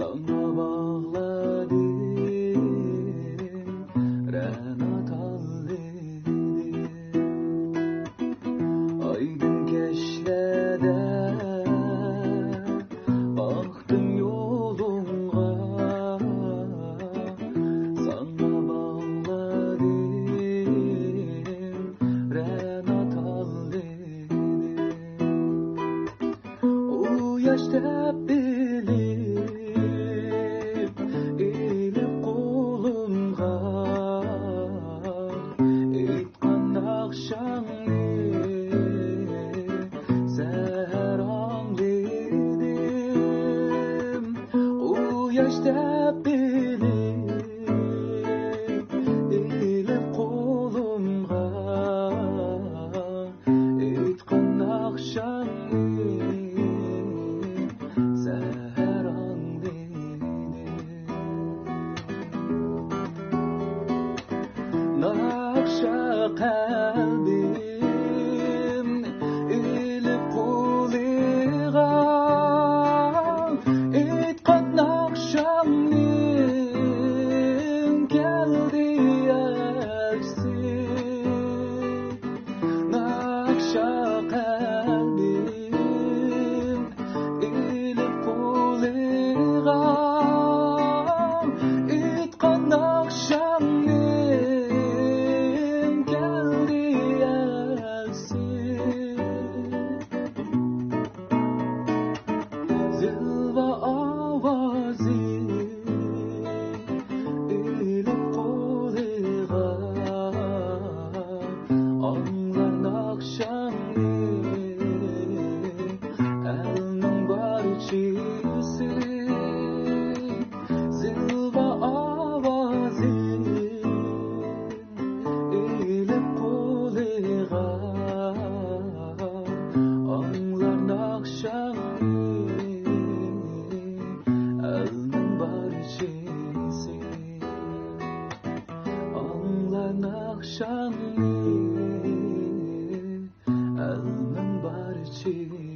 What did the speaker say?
Sana bağladım Renat aldım Aydın keşlede baktım yoluna Sana bağladım Renat aldım O yaşta bilip elip kolumga etkan akşamı seher anladım O yaşta bilip elip kolumga etkan akşamı seher anladım Nakşa kalbim elip kuliga etkan akşamım geldi yersin Nakşa kalbim elip kuliga etkan akşamım Zilva avazi elip koliga anlar nakşamı elning barchisi Zilva avazi elip koliga anlar nakşamı elning barchisi anlar nakşamı elning barchisi